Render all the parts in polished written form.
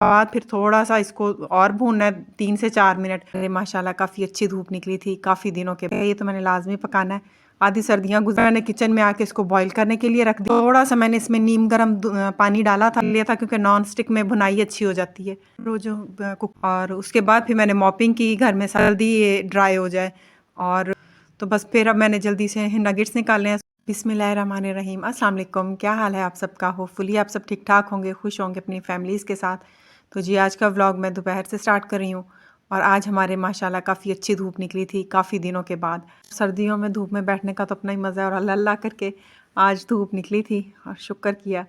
बाद फिर थोड़ा-सा इसको और भूनना है 3 से 4 मिनट। अरे माशाल्लाह काफ़ी अच्छी धूप निकली थी, काफ़ी दिनों के बाद। ये तो मैंने लाज़मी पकाना है। आधी सर्दियाँ गुज़र मैंने किचन में आके इसको बॉयल करने के लिए रख दिया। थोड़ा-सा मैंने इसमें नीम गरम पानी डाला था लिया था क्योंकि नॉन स्टिक में भुनाई अच्छी हो जाती है। वो जो और उसके बाद फिर मैंने मॉपिंग की घर में जल्दी ये ड्राई हो जाए। और तो बस फिर अब मैंने जल्दी से नगेट्स निकाले हैं। बिस्मिल्लाहिर्रहमानिर्रहीम। अस्सलाम वालेकुम। क्या हाल है आप सबका? होपफुली आप सब ठीक-ठाक होंगे, खुश होंगे अपनी फैमिलीज़ के साथ। तो जी आज का व्लॉग मैं दोपहर से स्टार्ट कर रही हूँ और आज हमारे माशाल्लाह काफ़ी अच्छी धूप निकली थी काफ़ी दिनों के बाद। सर्दियों में धूप में बैठने का तो अपना ही मज़ा है और अल्लाह अल्लाह करके आज धूप निकली थी और शुक्र किया।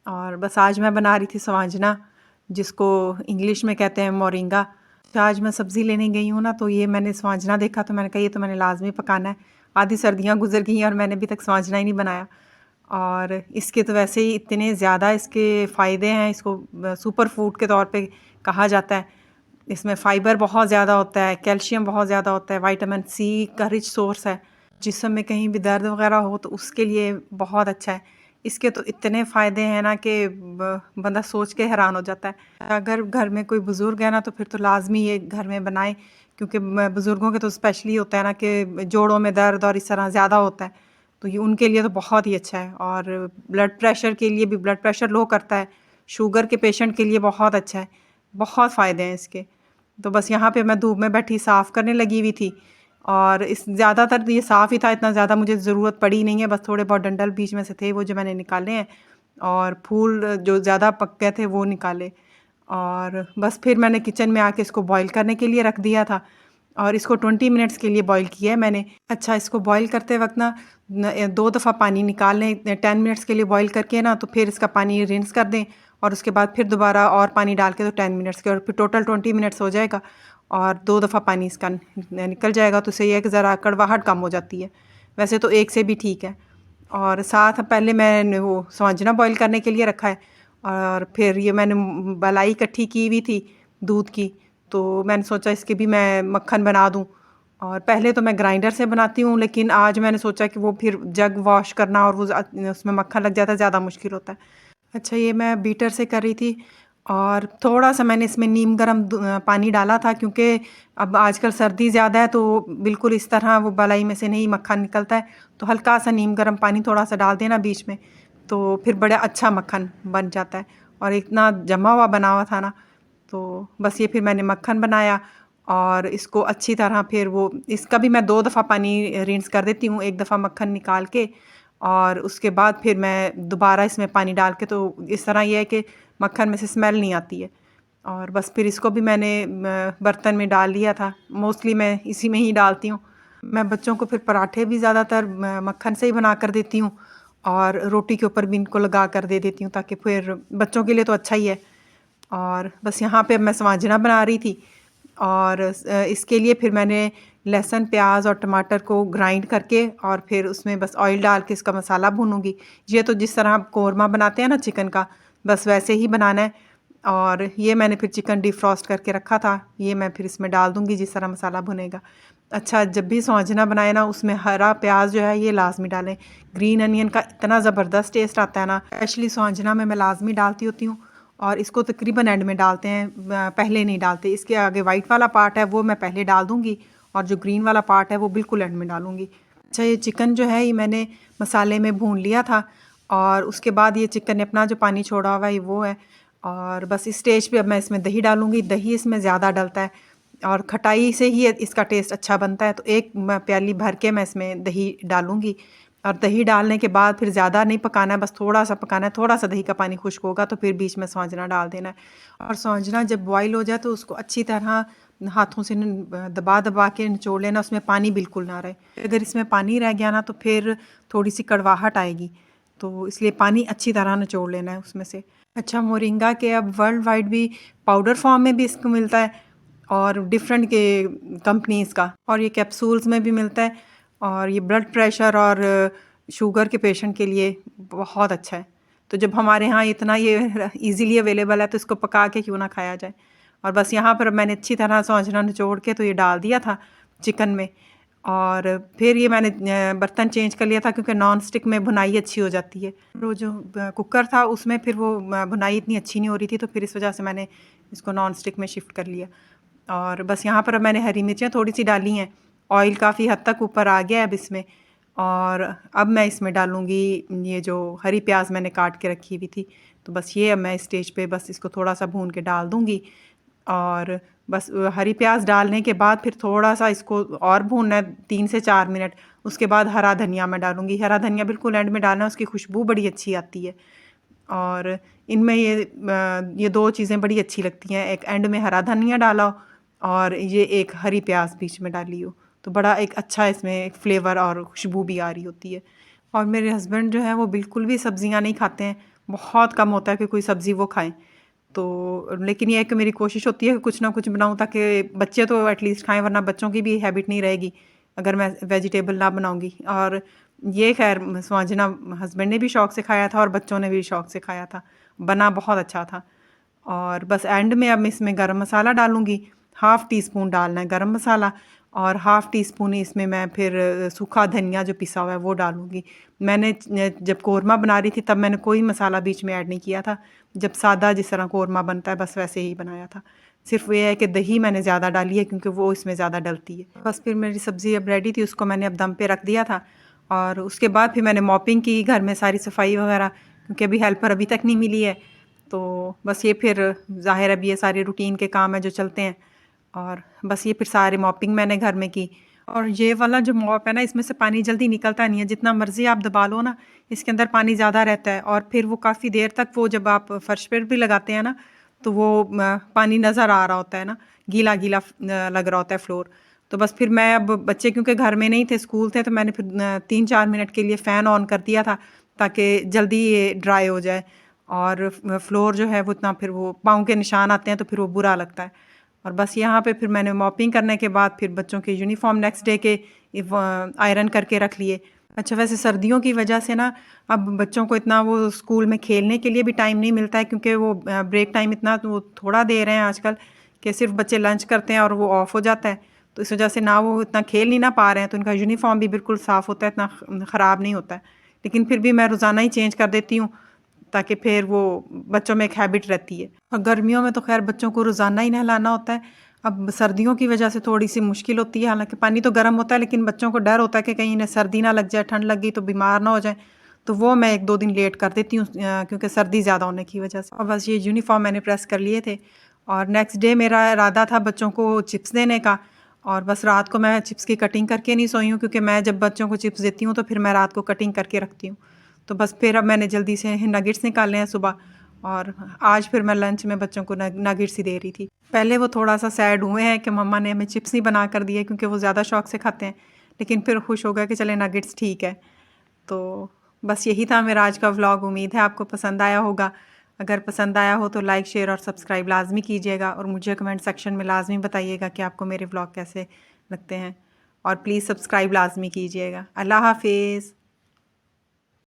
और बस आज मैं बना रही थी स्वांजना, जिसको इंग्लिश में कहते हैं मोरिंगा। तो आज मैं सब्ज़ी लेने गई हूँ ना, तो ये मैंने स्वांजना देखा तो मैंने कहा ये तो मैंने लाज़मी पकाना है। आधी सर्दियाँ गुजर गई और मैंने अभी तक स्वांजना ही नहीं बनाया। और इसके तो वैसे ही इतने ज़्यादा इसके फ़ायदे हैं, इसको सुपर फूड के तौर पे कहा जाता है। इसमें फ़ाइबर बहुत ज़्यादा होता है, कैल्शियम बहुत ज़्यादा होता है, विटामिन सी का रिच सोर्स है। जिस्म में कहीं भी दर्द वग़ैरह हो तो उसके लिए बहुत अच्छा है। इसके तो इतने फ़ायदे हैं ना कि बंदा सोच के हैरान हो जाता है। अगर घर में कोई बुज़ुर्ग है ना तो फिर तो लाज़मी ये घर में बनाएँ, क्योंकि बुज़ुर्गों के तो स्पेशली होता है ना कि जोड़ों में दर्द और इस तरह ज़्यादा होता है। तो ये उनके लिए तो बहुत ही अच्छा है। और ब्लड प्रेशर के लिए भी, ब्लड प्रेशर लो करता है, शुगर के पेशेंट के लिए बहुत अच्छा है, बहुत फ़ायदे हैं इसके। तो बस यहाँ पे मैं धूप में बैठी साफ़ करने लगी हुई थी और इस ज़्यादातर तो ये साफ़ ही था, इतना ज़्यादा मुझे ज़रूरत पड़ी नहीं है, बस थोड़े बहुत डंठल बीच में से थे वो जो मैंने निकाले हैं और फूल जो ज़्यादा पक गए थे वो निकाले। और बस फिर मैंने किचन में आके इसको बॉईल करने के लिए रख दिया था और इसको 20 मिनट्स के लिए बॉईल किया है मैंने। अच्छा, इसको बॉईल करते वक्त ना 2 दफ़ा पानी निकाल लें 10 मिनट्स के लिए बॉईल करके ना, तो फिर इसका पानी रिंस कर दें और उसके बाद फिर दोबारा और पानी डाल के तो 10 मिनट्स के और फिर टोटल 20 मिनट्स हो जाएगा और 2 दफ़ा पानी इसका निकल जाएगा। तो सही है कि ज़रा कड़वाहट कम हो जाती है, वैसे तो एक से भी ठीक है। और साथ पहले मैंने वो स्वांजना बॉईल करने के लिए रखा है और फिर ये मैंने मलाई इकट्ठी की हुई थी दूध की, तो मैंने सोचा इसके भी मैं मक्खन बना दूँ। और पहले तो मैं ग्राइंडर से बनाती हूँ, लेकिन आज मैंने सोचा कि वो फिर जग वॉश करना और वो उसमें मक्खन लग जाता है, ज़्यादा मुश्किल होता है। अच्छा, ये मैं बीटर से कर रही थी और थोड़ा-सा मैंने इसमें नीम गरम पानी डाला था, क्योंकि अब आजकल सर्दी ज़्यादा है तो बिल्कुल इस तरह वो मलाई में से नहीं मक्खन निकलता है। तो हल्का-सा नीम गरम पानी थोड़ा-सा डाल देना बीच में, तो फिर बड़ा अच्छा मक्खन बन जाता है। और इतना जमा हुआ बना हुआ था ना, तो बस ये फिर मैंने मक्खन बनाया और इसको अच्छी तरह फिर वो इसका भी मैं 2 दफ़ा पानी रिंस कर देती हूँ, 1 दफ़ा मक्खन निकाल के और उसके बाद फिर मैं दोबारा इसमें पानी डाल के, तो इस तरह ये है कि मक्खन में से स्मेल नहीं आती है। और बस फिर इसको भी मैंने बर्तन में डाल लिया था, मोस्टली मैं इसी में ही डालती हूँ। मैं बच्चों को फिर पराठे भी ज़्यादातर मक्खन से ही बना कर देती हूँ और रोटी के ऊपर भी इनको लगा कर दे देती हूँ, ताकि फिर बच्चों के लिए तो अच्छा ही है। और बस यहाँ पे अब मैं स्वांजना बना रही थी और इसके लिए फिर मैंने लहसुन, प्याज और टमाटर को ग्राइंड करके और फिर उसमें बस ऑयल डाल के इसका मसाला भूनूँगी। ये तो जिस तरह आप कौरमा बनाते हैं ना चिकन का, बस वैसे ही बनाना है। और ये मैंने फिर चिकन डिफ्रॉस्ट करके रखा था, ये मैं फिर इसमें डाल दूँगी जिस तरह मसाला भुनेगा। अच्छा, जब भी स्वांजना बनाए ना उसमें हरा प्याज जो है ये लाज़मी डालें। ग्रीन अनियन का इतना ज़बरदस्त टेस्ट आता है ना, स्पेशली स्वांजना में मैं लाज़मी डालती होती हूँ और इसको तकरीबन एंड में डालते हैं, पहले नहीं डालते। इसके आगे वाइट वाला पार्ट है वो मैं पहले डाल दूँगी और जो ग्रीन वाला पार्ट है वो बिल्कुल एंड में डालूँगी। अच्छा, ये चिकन जो है ये मैंने मसाले में भून लिया था और उसके बाद ये चिकन ने अपना जो पानी छोड़ा हुआ है वो है। और बस इस स्टेज पे अब मैं इसमें दही डालूँगी। दही इसमें ज़्यादा डलता है और खटाई से ही इसका टेस्ट अच्छा बनता है, तो एक प्याली भर के मैं इसमें दही डालूँगी। और दही डालने के बाद फिर ज़्यादा नहीं पकाना है, बस थोड़ा-सा पकाना है, थोड़ा-सा दही का पानी खुश्क होगा तो फिर बीच में स्वांजना डाल देना है। और स्वांजना जब बॉयल हो जाए तो उसको अच्छी तरह हाथों से दबा-दबा के निचोड़ लेना, उसमें पानी बिल्कुल ना रहे। अगर इसमें पानी रह गया ना तो फिर थोड़ी-सी कड़वाहट आएगी, तो इसलिए पानी अच्छी तरह निचोड़ लेना है उसमें से। अच्छा, मोरिंगा के अब वर्ल्ड वाइड भी पाउडर फॉर्म में भी इसको मिलता है और डिफरेंट के कंपनीज़ का, और ये कैप्सूल्स में भी मिलता है और ये ब्लड प्रेशर और शुगर के पेशेंट के लिए बहुत अच्छा है। तो जब हमारे यहाँ इतना ये ईज़िली अवेलेबल है तो इसको पका के क्यों ना खाया जाए। और बस यहाँ पर मैंने अच्छी तरह स्वांजना निचोड़ के तो ये डाल दिया था चिकन में और फिर ये मैंने बर्तन चेंज कर लिया था क्योंकि नॉन स्टिक में भुनाई अच्छी हो जाती है। वो जो कुकर था उसमें फिर वो भुनाई इतनी अच्छी नहीं हो रही थी, तो फिर इस वजह से मैंने इसको नॉन स्टिक में शिफ्ट कर लिया। और बस यहाँ पर अब मैंने हरी मिर्चें थोड़ी सी डाली हैं। ऑयल काफ़ी हद तक ऊपर आ गया है अब इसमें। और अब मैं इसमें डालूँगी ये जो हरी प्याज मैंने काट के रखी हुई थी। तो बस ये अब मैं इस स्टेज पे बस इसको थोड़ा सा भून के डाल दूँगी। और बस हरी प्याज डालने के बाद फिर थोड़ा सा इसको और भूनना है 3 से 4 मिनट। उसके बाद हरा धनिया मैं डालूँगी। हरा धनिया बिल्कुल एंड में डालना है, उसकी खुशबू बड़ी अच्छी आती है। और इनमें ये 2 चीज़ें बड़ी अच्छी लगती हैं। एक एंड में हरा धनिया डाला हो और ये एक हरी प्याज बीच में डाली हो, तो बड़ा एक अच्छा इसमें एक फ्लेवर और खुशबू भी आ रही होती है। और मेरे हस्बैंड जो हैं वो बिल्कुल भी सब्जियां नहीं खाते हैं। बहुत कम होता है कि कोई सब्ज़ी वो खाएं। तो लेकिन ये है कि मेरी कोशिश होती है कि कुछ ना कुछ बनाऊं ताकि बच्चे तो एटलीस्ट खाएं, वरना बच्चों की भी हैबिट नहीं रहेगी अगर मैं वेजिटेबल ना बनाऊंगी। और ये खैर समझना, हस्बैंड ने भी शौक़ से खाया था और बच्चों ने भी शौक़ से खाया था। बना बहुत अच्छा था। और बस एंड में अब इसमें गरम मसाला डालूँगी। हाफ़ टी स्पून डालना है गरम मसाला और हाफ़ टी स्पून ही इसमें मैं फिर सूखा धनिया जो पिसा हुआ है वो डालूँगी। मैंने जब कोरमा बना रही थी तब मैंने कोई मसाला बीच में ऐड नहीं किया था। जब सादा जिस तरह कोरमा बनता है बस वैसे ही बनाया था। सिर्फ़ ये है कि दही मैंने ज़्यादा डाली है क्योंकि वो इसमें ज़्यादा डलती है। बस फिर मेरी सब्ज़ी अब रेडी थी, उसको मैंने अब दम पे रख दिया था। और उसके बाद फिर मैंने मॉपिंग की घर में, सारी सफाई वगैरह, क्योंकि अभी हेल्पर अभी तक नहीं मिली है। तो बस ये फिर ज़ाहिर अब ये सारे रूटीन के काम हैं जो चलते हैं। और बस ये फिर सारी मॉपिंग मैंने घर में की। और ये वाला जो मॉप है ना, इसमें से पानी जल्दी निकलता नहीं है। जितना मर्ज़ी आप दबा लो ना, इसके अंदर पानी ज़्यादा रहता है। और फिर वो काफ़ी देर तक, वो जब आप फर्श पर भी लगाते हैं ना, तो वो पानी नज़र आ रहा होता है ना, गीला गीला लग रहा होता है फ्लोर। तो बस फिर मैं, अब बच्चे क्योंकि घर में नहीं थे, स्कूल थे, तो मैंने फिर 3-4 मिनट के लिए फ़ैन ऑन कर दिया था ताकि जल्दी ये ड्राई हो जाए। और फ्लोर जो है वो इतना, फिर वो पाँव के निशान आते हैं तो फिर वो बुरा लगता है। और बस यहाँ पे फिर मैंने मॉपिंग करने के बाद फिर बच्चों के यूनिफ़ॉर्म नेक्स्ट डे के आयरन करके रख लिए। अच्छा, वैसे सर्दियों की वजह से ना अब बच्चों को इतना वो स्कूल में खेलने के लिए भी टाइम नहीं मिलता है, क्योंकि वो ब्रेक टाइम इतना तो वो थोड़ा दे रहे हैं आजकल कि सिर्फ बच्चे लंच करते हैं और वो ऑफ हो जाता है। तो इस वजह से ना वो इतना खेल नहीं ना पा रहे हैं, तो उनका यूनिफ़ॉर्म भी बिल्कुल साफ़ होता है, इतना ख़राब नहीं होता है। लेकिन फिर भी मैं रोज़ाना ही चेंज कर देती हूँ ताकि फिर वो बच्चों में एक हैबिट रहती है। और गर्मियों में तो खैर बच्चों को रोज़ाना ही नहलाना होता है। अब सर्दियों की वजह से थोड़ी-सी मुश्किल होती है, हालाँकि पानी तो गर्म होता है, लेकिन बच्चों को डर होता है कि कहीं इन्हें सर्दी ना लग जाए, ठंड लग गई तो बीमार ना हो जाएँ। तो वो मैं 1-2 दिन लेट कर देती हूँ क्योंकि सर्दी ज़्यादा होने की वजह से। और बस ये यूनिफ़ॉर्म मैंने प्रेस कर लिए थे और नेक्स्ट डे मेरा इरादा था बच्चों को चिप्स देने का। और बस रात को मैं चिप्स की कटिंग करके नहीं सोई हूँ, क्योंकि मैं जब बच्चों को चिप्स देती हूँ तो फिर मैं रात को कटिंग करके रखती हूँ। तो बस फिर अब मैंने जल्दी से नगेट्स निकाले हैं सुबह। और आज फिर मैं लंच में बच्चों को नगेट्स ही दे रही थी। पहले वो थोड़ा-सा सैड हुए हैं कि मम्मा ने हमें चिप्स नहीं बना कर दिए, क्योंकि वो ज़्यादा शौक से खाते हैं। लेकिन फिर खुश हो गए कि चले नगेट्स ठीक है। तो बस यही था मेरा आज का व्लॉग। उम्मीद है आपको पसंद आया होगा। अगर पसंद आया हो तो लाइक, शेयर और सब्सक्राइब लाज़मी कीजिएगा और मुझे कमेंट सेक्शन में लाज़मी बताइएगा कि आपको मेरे व्लॉग कैसे लगते हैं। और प्लीज़ सब्सक्राइब लाज़मी कीजिएगा। अल्लाह हाफ़िज़।